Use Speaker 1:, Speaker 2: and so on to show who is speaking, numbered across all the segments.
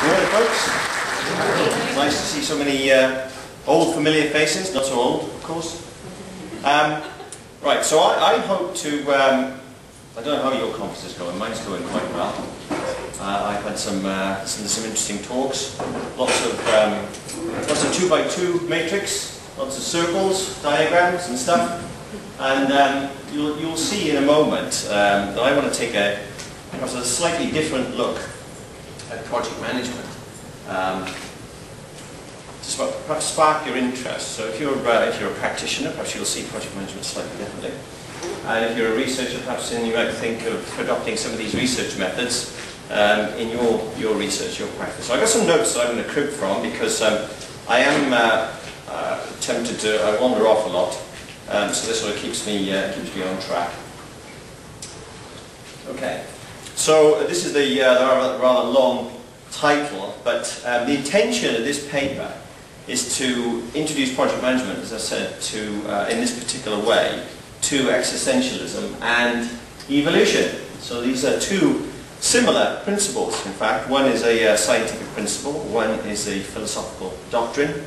Speaker 1: Morning, folks. Nice to see so many old familiar faces, not so old, of course. Right, so I hope to, I don't know how your conference is going, mine's going quite well. I've had some interesting talks, lots of 2x2 matrix, lots of circles, diagrams and stuff. And you'll see in a moment that I want to take a slightly different look at project management. To perhaps spark your interest. So if you're a practitioner, perhaps you'll see project management slightly differently. And if you're a researcher, perhaps then you might think of adopting some of these research methods in your research, your practice. So I've got some notes that I'm going to crib from because I am tempted to wander off a lot. So this sort of keeps me on track. Okay. So this is the rather long title, but the intention of this paper is to introduce project management, as I said, to in this particular way, to existentialism and evolution. So these are two similar principles. In fact, one is a scientific principle, one is a philosophical doctrine,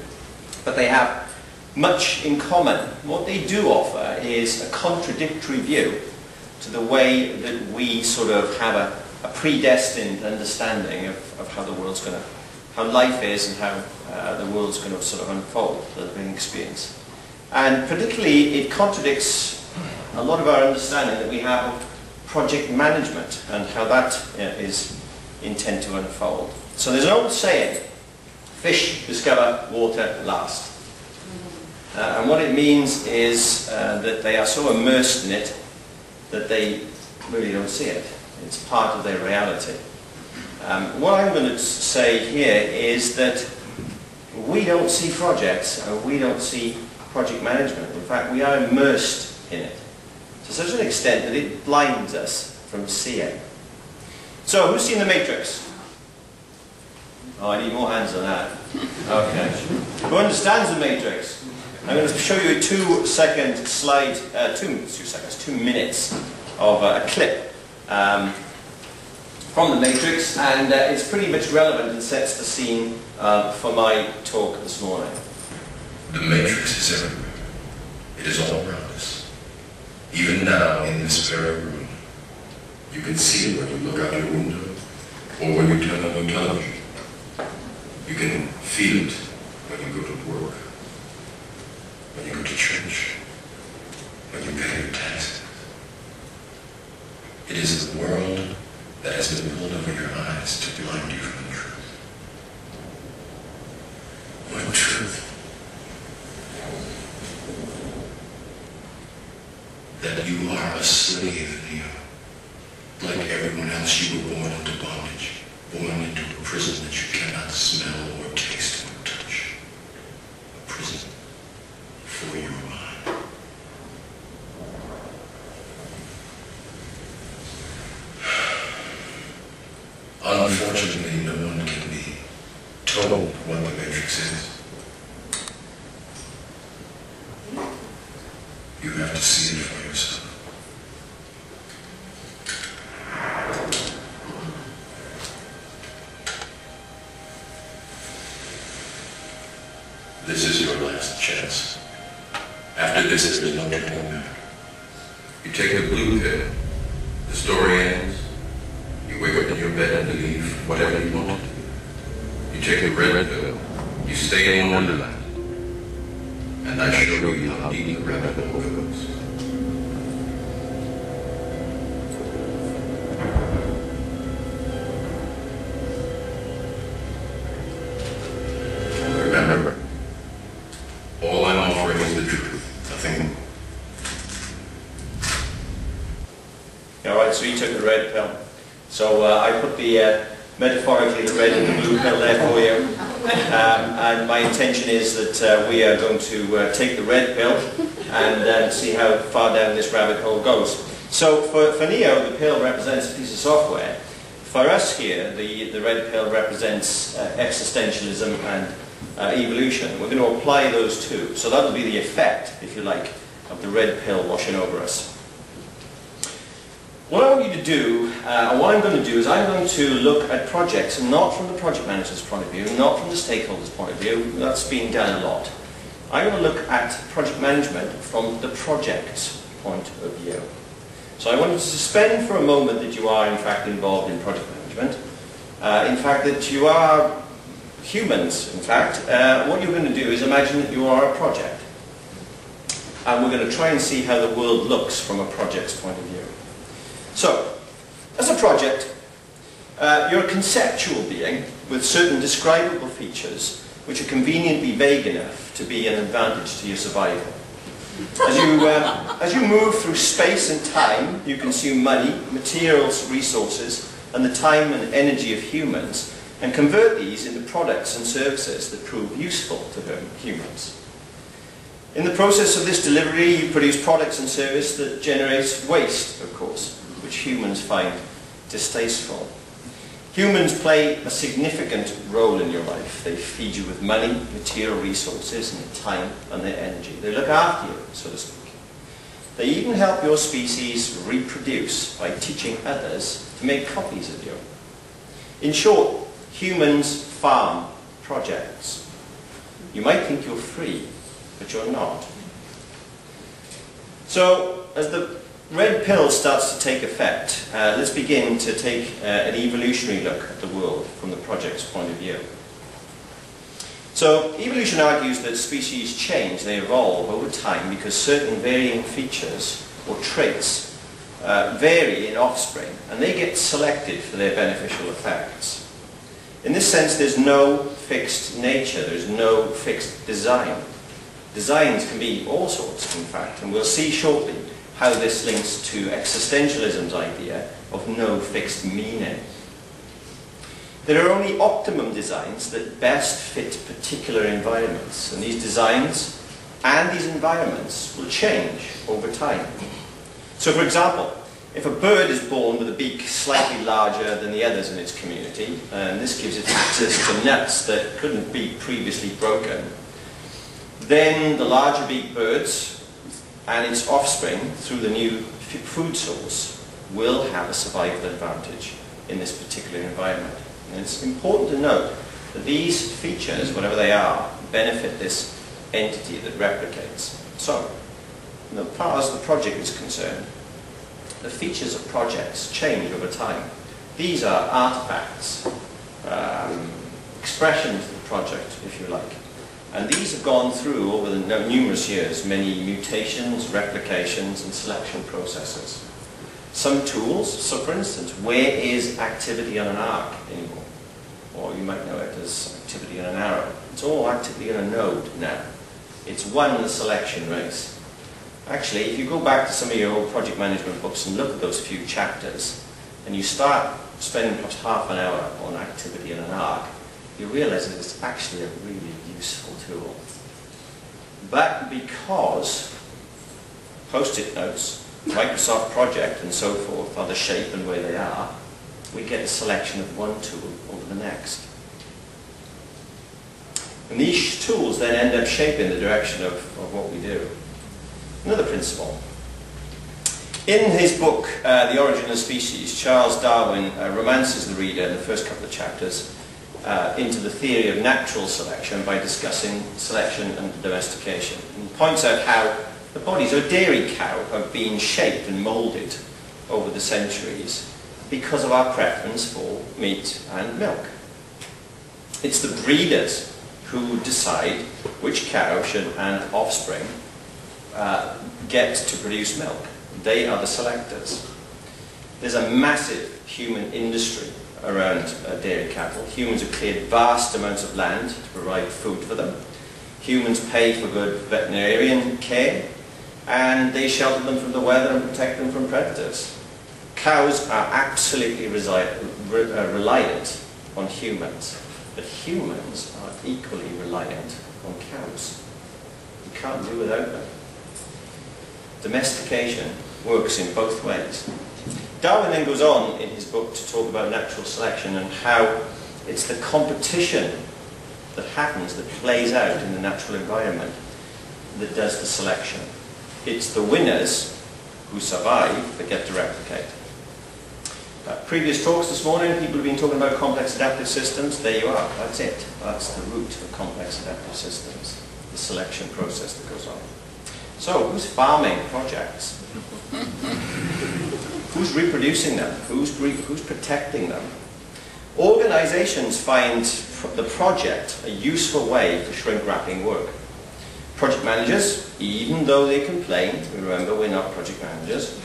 Speaker 1: but they have much in common. What they do offer is a contradictory view to the way that we sort of have a predestined understanding of how the world's going to, how life is and how the world's going to sort of unfold, the living experience. And particularly it contradicts a lot of our understanding that we have of project management and how that is intended to unfold. So there's an old saying, fish discover water last. And what it means is that they are so immersed in it that they really don't see it. It's part of their reality. What I'm going to say here is that we don't see projects and we don't see project management. In fact, we are immersed in it to such an extent that it blinds us from seeing. So, who's seen The Matrix? Oh, I need more hands on that. Okay. Who understands The Matrix? I'm going to show you a 2-second slide, 2 minutes of a clip from The Matrix, and it's pretty much relevant and sets the scene for my talk this morning.
Speaker 2: The Matrix is everywhere. It is all around us. Even now, in this very room, you can see it when you look out your window or when you turn on the television. You can feel it when you go to work, when you go to church, when you pay your taxes. It is the world that has been pulled over your eyes to blind you from the truth. What truth? That you are a slave, Neo. Like everyone else, you were born into bondage, born into a prison that you cannot smell or taste or touch. A prison for your mind. Unfortunately, no one can be told what the Matrix is. You have to see it for yourself. This is your last chance. After this, there's no turning back. You take the blue pill, the story ends. You wake up in your bed and believe whatever you want to. You take the red pill, you stay in Wonderland, and I show you how deep the rabbit hole goes. Remember, all I'm offering is the truth, nothing more.
Speaker 1: Alright, so you took the red pill. So I put the, metaphorically, the red and the blue pill there for you. And my intention is that we are going to take the red pill and see how far down this rabbit hole goes. So for Neo, the pill represents a piece of software. For us here, the red pill represents existentialism and evolution. We're going to apply those two. So that will be the effect, if you like, of the red pill washing over us. What I want you to do, and what I'm going to do, is I'm going to look at projects, and not from the project manager's point of view, not from the stakeholder's point of view. That's been done a lot. I'm going to look at project management from the project's point of view. So I want you to suspend for a moment that you are in fact involved in project management. In fact, that you are humans, in fact. What you're going to do is imagine that you are a project. And we're going to try and see how the world looks from a project's point of view. So, as a project, you're a conceptual being with certain describable features which are conveniently vague enough to be an advantage to your survival. As you move through space and time, you consume money, materials, resources, and the time and energy of humans, and convert these into products and services that prove useful to humans. In the process of this delivery, you produce products and services that generate waste, of course, which humans find distasteful. Humans play a significant role in your life. They feed you with money, material resources, and their time and their energy. They look after you, so to speak. They even help your species reproduce by teaching others to make copies of you. In short, humans farm projects. You might think you're free, but you're not. So, as the red pill starts to take effect, let's begin to take an evolutionary look at the world from the project's point of view. So, evolution argues that species change, they evolve over time because certain varying features or traits vary in offspring, and they get selected for their beneficial effects. In this sense, there's no fixed nature, there's no fixed design. Designs can be all sorts, in fact, and we'll see shortly how this links to existentialism's idea of no fixed meaning. There are only optimum designs that best fit particular environments, and these designs and these environments will change over time. So, for example, if a bird is born with a beak slightly larger than the others in its community, and this gives it access to nuts that couldn't be previously broken, then the larger beaked birds and its offspring, through the new food source, will have a survival advantage in this particular environment. And it's important to note that these features, whatever they are, benefit this entity that replicates. So, as far as the project is concerned, the features of projects change over time. These are artifacts, expressions of the project, if you like. And these have gone through, over the numerous years, many mutations, replications, and selection processes. Some tools, so for instance, where is activity on an arc anymore? Or you might know it as activity on an arrow. It's all activity on a node now. It's won the selection race. Actually, if you go back to some of your old project management books and look at those few chapters, and you start spending perhaps half an hour on activity on an arc, you realize that it's actually a really useful tool. But because Post-it notes, Microsoft Project and so forth are the shape and where they are, we get a selection of one tool over the next. And these tools then end up shaping the direction of what we do. Another principle. In his book, The Origin of Species, Charles Darwin romances the reader in the first couple of chapters into the theory of natural selection by discussing selection and domestication. And he points out how the bodies of a dairy cow have been shaped and moulded over the centuries because of our preference for meat and milk. It's the breeders who decide which cow should and offspring get to produce milk. They are the selectors. There's a massive human industry around dairy cattle. Humans have cleared vast amounts of land to provide food for them. Humans pay for good veterinarian care, and they shelter them from the weather and protect them from predators. Cows are absolutely reliant on humans, but humans are equally reliant on cows. You can't do without them. Domestication works in both ways. Darwin then goes on in his book to talk about natural selection and how it's the competition that happens, that plays out in the natural environment, that does the selection. It's the winners who survive that get to replicate. Previous talks this morning, people have been talking about complex adaptive systems. There you are. That's it. That's the root of complex adaptive systems, the selection process that goes on. So, who's farming projects? Who's reproducing them? Who's protecting them? Organizations find the project a useful way for shrink-wrapping work. Project managers, even though they complain, remember we're not project managers,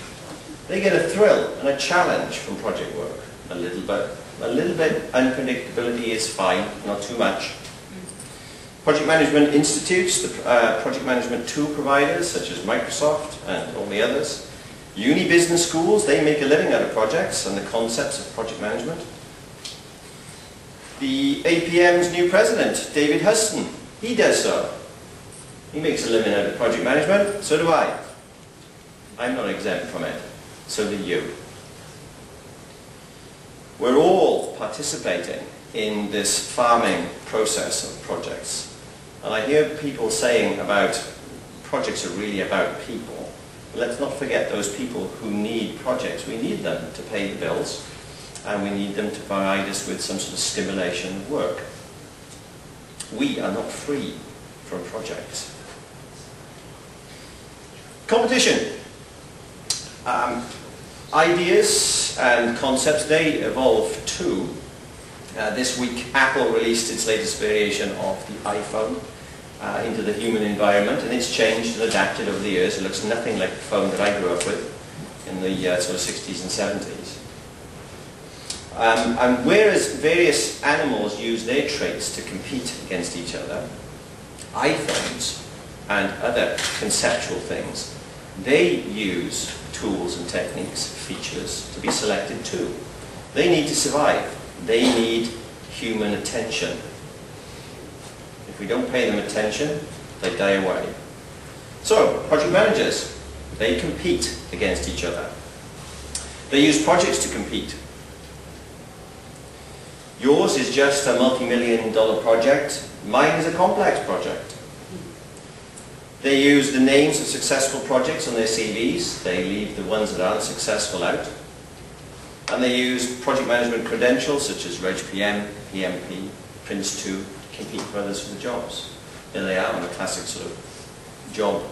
Speaker 1: they get a thrill and a challenge from project work. A little bit unpredictability is fine, not too much. Project management institutes, the project management tool providers such as Microsoft and all the others. Uni business schools, they make a living out of projects and the concepts of project management. The APM's new president, David Huston, he does so. He makes a living out of project management, so do I. I'm not exempt from it. So do you. We're all participating in this farming process of projects. And I hear people saying about projects are really about people. But let's not forget those people who need projects. We need them to pay the bills, and we need them to provide us with some sort of stimulation of work. We are not free from projects. Competition. Ideas and concepts, they evolve too. This week Apple released its latest variation of the iPhone into the human environment, and it's changed and adapted over the years. It looks nothing like the phone that I grew up with in the sort of 60s and 70s. And whereas various animals use their traits to compete against each other, iPhones and other conceptual things, they use tools and techniques, features, to be selected too. They need to survive. They need human attention. If we don't pay them attention, they die away. So, project managers, they compete against each other. They use projects to compete. Yours is just a multi-million-dollar project. Mine is a complex project. They use the names of successful projects on their CVs. They leave the ones that aren't successful out. And they use project management credentials such as RegPM, PMP, Prince2 to compete for others for the jobs. There they are on a classic sort of job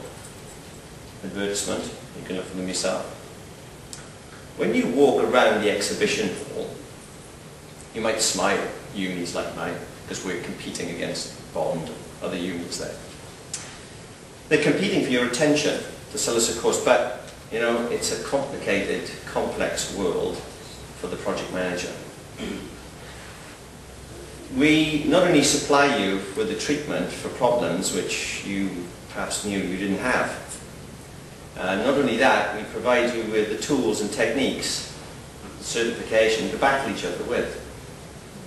Speaker 1: advertisement. You can look for them yourself. When you walk around the exhibition hall, you might smile, unis like mine, because we're competing against Bond and other unis there. They're competing for your attention to sell us a course, but you know, it's a complicated, complex world for the project manager. We not only supply you with the treatment for problems which you perhaps knew you didn't have, not only that, we provide you with the tools and techniques, certification to battle each other with.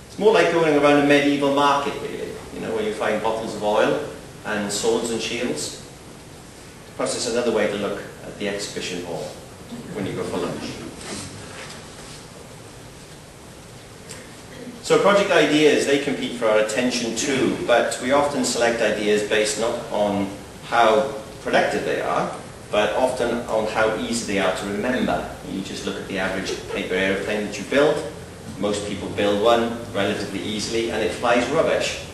Speaker 1: It's more like going around a medieval market, really, you know, where you find bottles of oil and swords and shields. Perhaps it's another way to look at the exhibition hall when you go for lunch. So project ideas, they compete for our attention too, but we often select ideas based not on how productive they are, but often on how easy they are to remember. You just look at the average paper aeroplane that you build. Most people build one relatively easily, and it flies rubbish.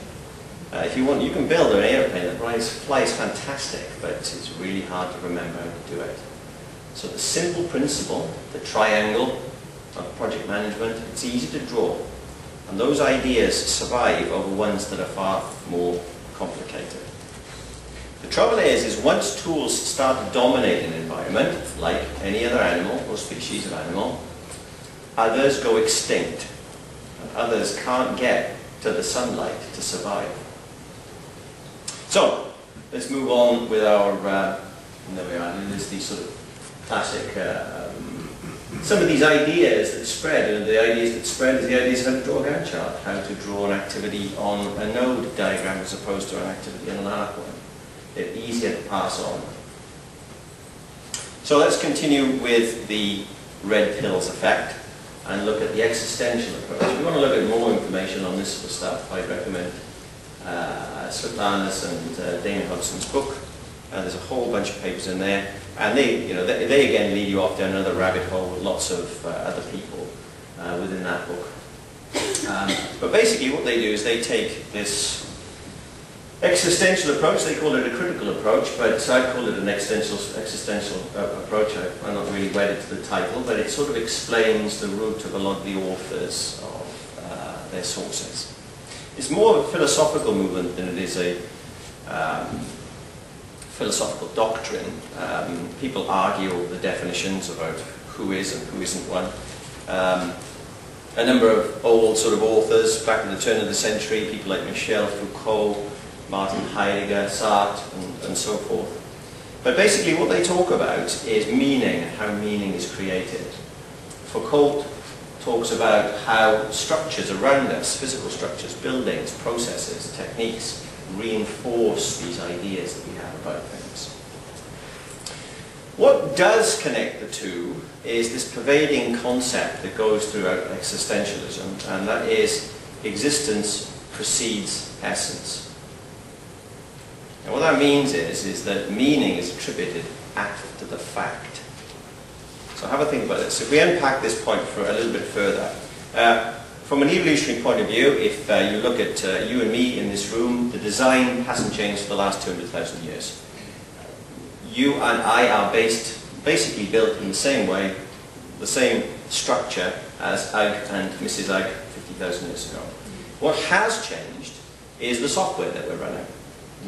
Speaker 1: If you want, you can build an airplane that flies fantastic, but it's really hard to remember how to do it. So the simple principle, the triangle of project management, it's easy to draw. And those ideas survive over ones that are far more complicated. The trouble is once tools start to dominate an environment, like any other animal or species of animal, others go extinct. And others can't get to the sunlight to survive. So, let's move on with our, there we are, there's these sort of classic, some of these ideas that spread, and the ideas that spread is the ideas of how to draw a Gantt chart, how to draw an activity on a node diagram as opposed to an activity on an arc one. They're easier to pass on. So let's continue with the red pills effect and look at the existential approach. If you want to look at more information on this sort of stuff, I'd recommend Svetlana's and Dana Hudson's book. There's a whole bunch of papers in there, and they again lead you off down another rabbit hole with lots of other people within that book. But basically what they do is they take this existential approach, they call it a critical approach, but I'd call it an existential approach. I'm not really wedded to the title, but it sort of explains the route of a lot of the authors of their sources. It's more of a philosophical movement than it is a philosophical doctrine. People argue over the definitions about who is and who isn't one. A number of old sort of authors back in the turn of the century, people like Michel Foucault, Martin Heidegger, Sartre, and so forth. But basically what they talk about is meaning and how meaning is created. Foucault talks about how structures around us, physical structures, buildings, processes, techniques, reinforce these ideas that we have about things. What does connect the two is this pervading concept that goes throughout existentialism, and that is existence precedes essence. And what that means is that meaning is attributed after the fact. So have a think about this. If we unpack this point for a little bit further, from an evolutionary point of view, if you look at you and me in this room, the design hasn't changed for the last 200,000 years. You and I are basically built in the same way, the same structure as Ugg and Mrs. Ugg 50,000 years ago. What has changed is the software that we're running.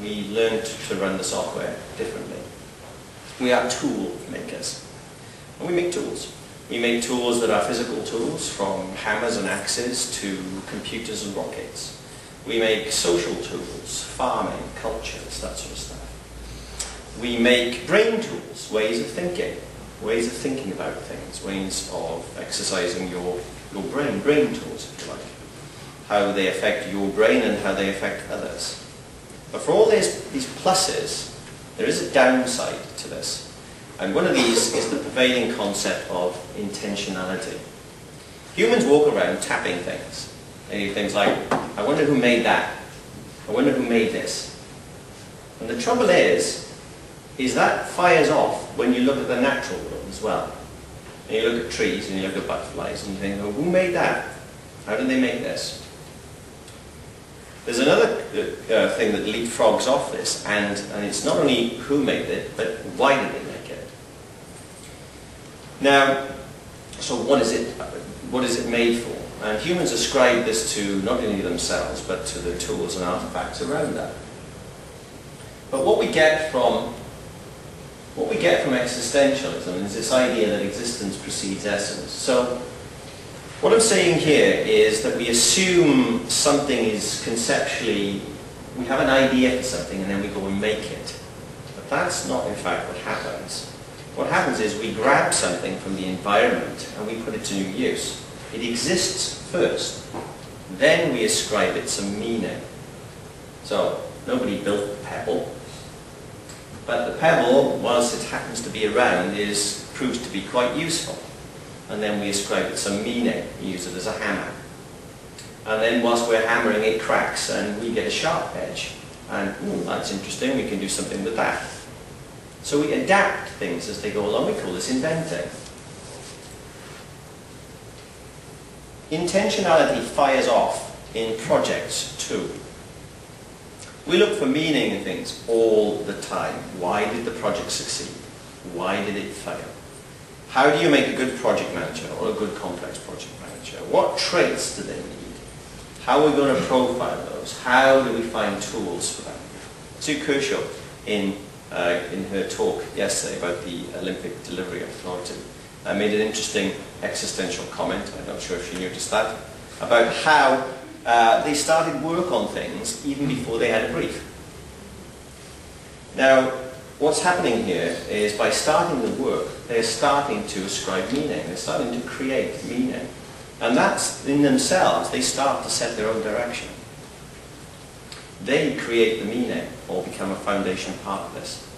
Speaker 1: We learned to run the software differently. We are tool makers. And we make tools. We make tools that are physical tools, from hammers and axes to computers and rockets. We make social tools, farming, cultures, that sort of stuff. We make brain tools, ways of thinking about things, ways of exercising your brain tools, if you like. How they affect your brain and how they affect others. But for all these pluses, there is a downside to this. And one of these is the pervading concept of intentionality. Humans walk around tapping things. They do things like, I wonder who made that. I wonder who made this. And the trouble is that fires off when you look at the natural world as well. And you look at trees and you look at butterflies and you think, oh, who made that? How did they make this? There's another thing that leapfrogs off this, and it's not only who made it, but why did they make it? Now, so what is it made for? And humans ascribe this to not only themselves, but to the tools and artifacts around that. But what we get from existentialism is this idea that existence precedes essence. So what I'm saying here is that we assume something is conceptually, we have an idea for something and then we go and make it. But that's not in fact what happens. What happens is we grab something from the environment and we put it to new use. It exists first, then we ascribe it some meaning. So nobody built the pebble, but the pebble, whilst it happens to be around, proves to be quite useful. And then we ascribe it some meaning. We use it as a hammer. And then whilst we're hammering, it cracks and we get a sharp edge. And, that's interesting, we can do something with that. So we adapt things as they go along. We call this inventing. Intentionality fires off in projects too. We look for meaning in things all the time. Why did the project succeed? Why did it fail? How do you make a good project manager or a good complex project manager? What traits do they need? How are we going to profile those? How do we find tools for them? Sue Kershaw, in her talk yesterday about the Olympic delivery authority, made an interesting existential comment, I'm not sure if you noticed that, about how they started work on things even before they had a brief. Now, what's happening here is by starting the work, they're starting to ascribe meaning. They're starting to create meaning. And that's, in themselves, they start to set their own direction. They create the meaning or become a foundation part of this.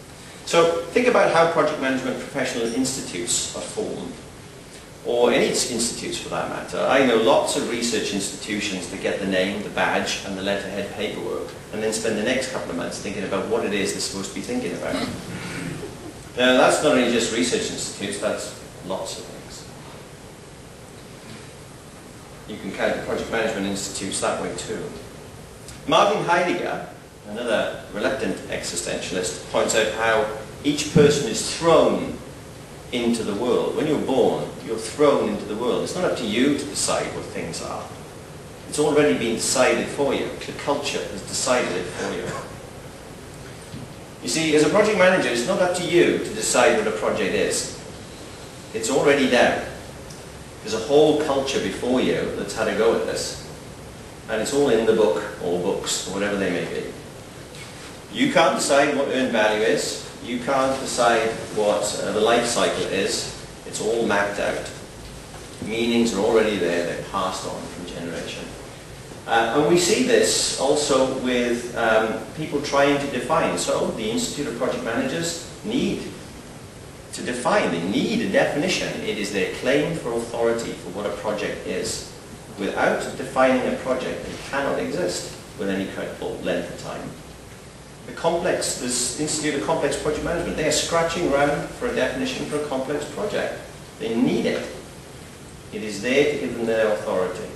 Speaker 1: So think about how project management professional institutes are formed, or any institutes for that matter. I know lots of research institutions that get the name, the badge, and the letterhead paperwork, and then spend the next couple of months thinking about what it is they're supposed to be thinking about. Now, that's not only just research institutes, that's lots of things. you can count the project management institutes that way too. Martin Heidegger, another reluctant existentialist, points out how each person is thrown into the world. When you're born, you're thrown into the world. It's not up to you to decide what things are. It's already been decided for you. The culture has decided it for you. You see, as a project manager, it's not up to you to decide what a project is. It's already there. There's a whole culture before you that's had a go at this. And it's all in the book, or books, or whatever they may be. You can't decide what earned value is. You can't decide what the life cycle is. It's all mapped out. Meanings are already there. They're passed on from generation. And we see this also with people trying to define. So the Institute of Project Managers need to define. They need a definition. It is their claim for authority for what a project is. Without defining a project, it cannot exist with any credible length of time. This Institute of Complex Project Management, they are scratching around for a definition for a complex project. They need it. It is there to give them their authority.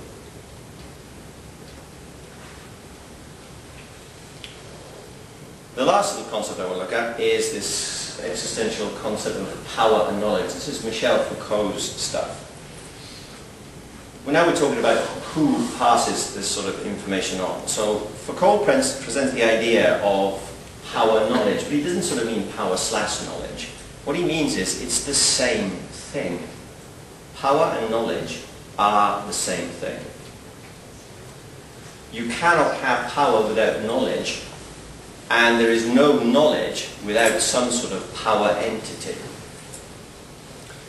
Speaker 1: The last little concept I want to look at is this existential concept of power and knowledge. This is Michel Foucault's stuff. Well, now we're talking about who passes this sort of information on. So Foucault presents the idea of power knowledge, but he doesn't sort of mean power/knowledge. What he means is it's the same thing. Power and knowledge are the same thing. You cannot have power without knowledge, and there is no knowledge without some sort of power entity.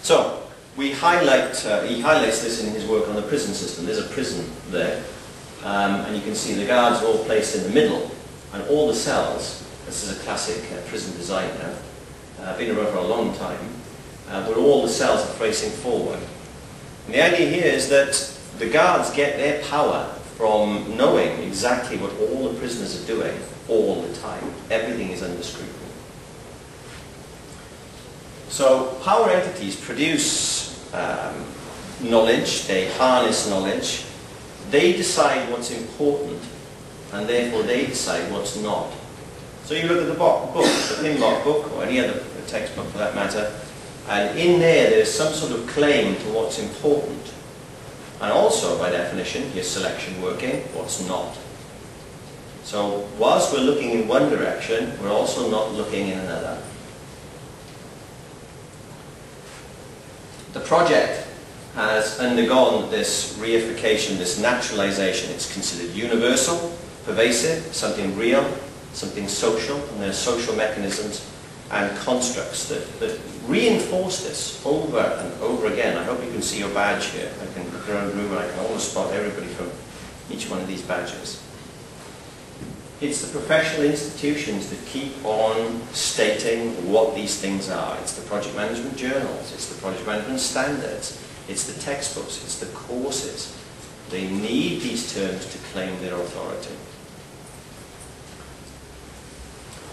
Speaker 1: So, he highlights this in his work on the prison system. There's a prison there, and you can see the guards are all placed in the middle, and all the cells, this is a classic prison design now, been around for a long time, where all the cells are facing forward. And the idea here is that the guards get their power from knowing exactly what all the prisoners are doing all the time. Everything is under scrutiny. So power entities produce knowledge, they harness knowledge, they decide what's important, and therefore they decide what's not. So you look at the book, the Pinlock book, or any other textbook for that matter, and in there's some sort of claim to what's important. And also, by definition, your selection working, what's not. So whilst we're looking in one direction, we're also not looking in another. The project has undergone this reification, this naturalization. It's considered universal, pervasive, something real, something social, and there are social mechanisms and constructs that reinforce this over and over again. I hope you can see your badge here. I can look around the room and I can almost spot everybody from each one of these badges. It's the professional institutions that keep on stating what these things are. It's the project management journals, it's the project management standards, it's the textbooks, it's the courses. They need these terms to claim their authority.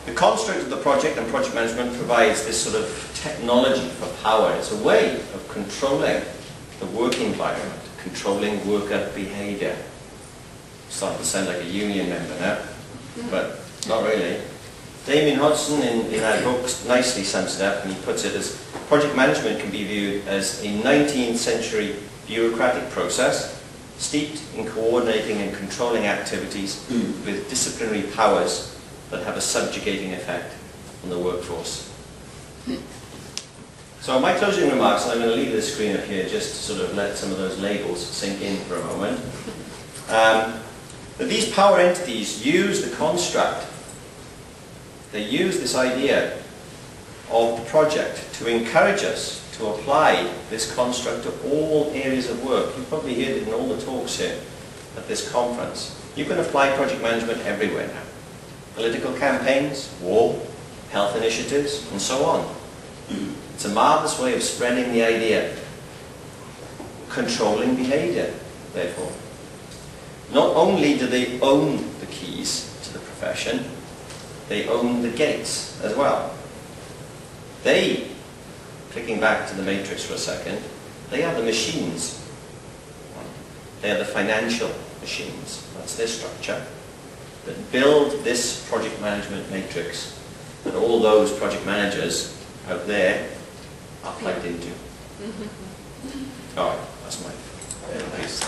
Speaker 1: The construct of the project and project management provides this sort of technology for power. It's a way of controlling the work environment, controlling worker behaviour. Starting to sound like a union member now, but not really. Damien Hodgson in that book nicely sums it up, and he puts it as project management can be viewed as a 19th century bureaucratic process steeped in coordinating and controlling activities with disciplinary powers that have a subjugating effect on the workforce. So my closing remarks, and I'm going to leave this screen up here just to sort of let some of those labels sink in for a moment. That these power entities use the construct, they use this idea of the project to encourage us to apply this construct to all areas of work. You've probably heard it in all the talks here at this conference. You can apply project management everywhere now. Political campaigns, war, health initiatives, and so on. It's a marvellous way of spreading the idea. Controlling behaviour, therefore. Not only do they own the keys to the profession, they own the gates as well. They, clicking back to the matrix for a second, they are the machines. They're the financial machines. That's their structure. That build this project management matrix that all those project managers out there are plugged into. All right, that's my piece.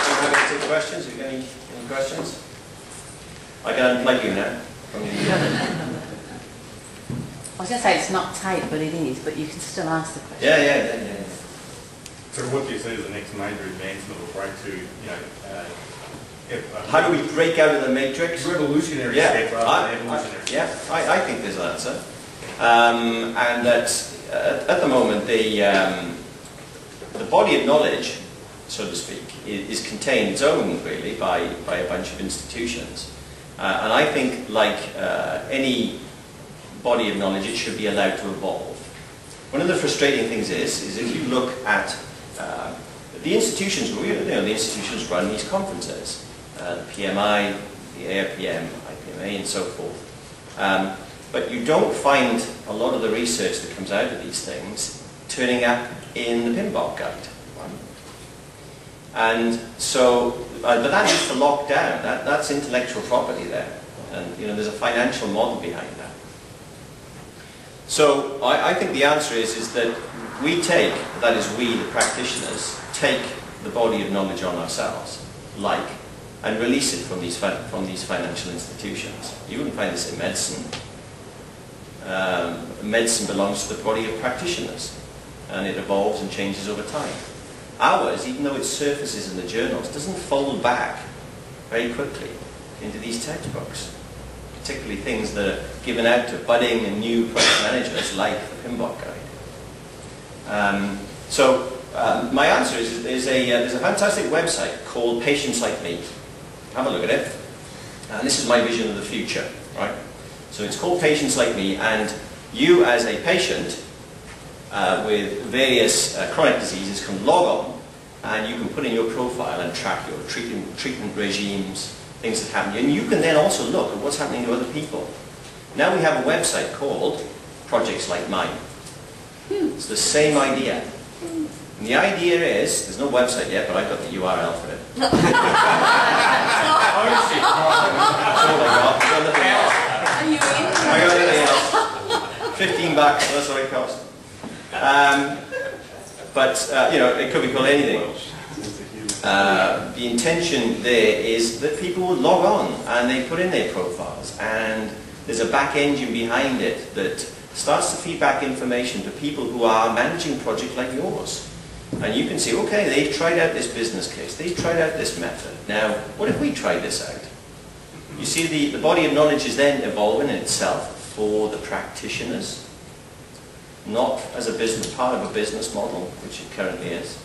Speaker 1: I'm happy to take questions. Have you got any questions? I can unplug you now.
Speaker 3: I was going to say it's not tight, but it is, but you can still ask the question.
Speaker 1: Yeah.
Speaker 4: So what do you see as the next major advancement or breakthrough,
Speaker 1: How do we break out of the matrix?
Speaker 4: Revolutionary step rather than evolutionary step.
Speaker 1: I think there's an answer. And that at the moment the body of knowledge, so to speak, is contained its own really by a bunch of institutions. And I think like any body of knowledge, it should be allowed to evolve. One of the frustrating things is if you look at the institutions, the institutions run these conferences, the PMI, the AIPM, IPMA and so forth. But you don't find a lot of the research that comes out of these things turning up in the PMBOK guide. And so, but that needs to lock down. That's intellectual property there. And there's a financial model behind that. So I think the answer is that we take, that is we, the practitioners, take the body of knowledge on ourselves, and release it from these financial institutions. You wouldn't find this in medicine. Medicine belongs to the body of practitioners, and it evolves and changes over time. Ours, even though it surfaces in the journals, doesn't fold back very quickly into these textbooks, particularly things that are given out to budding and new project managers like the PMBOK guide. My answer is there's a fantastic website called Patients Like Me. Have a look at it. And this is my vision of the future, right? So it's called Patients Like Me, and you as a patient with various chronic diseases can log on and you can put in your profile and track your treatment regimes, things that happen to you, and you can then also look at what's happening to other people. Now we have a website called Projects Like Mine. It's the same idea. And the idea is, there's no website yet, but I've got the URL for it. That's all I got. I got nothing else. $15, that's what it cost. It could be called anything. The intention there is that people will log on and they put in their profiles, and there's a back engine behind it that starts to feed back information to people who are managing projects like yours. And you can see, okay, they've tried out this business case, they've tried out this method. Now, what if we tried this out? You see, the body of knowledge is then evolving in itself for the practitioners, not as a business, part of a business model, which it currently is.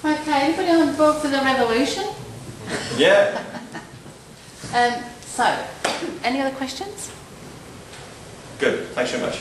Speaker 3: Okay, anybody on board for the revolution?
Speaker 1: Yeah.
Speaker 3: So, any other questions?
Speaker 1: Good. Thanks very much.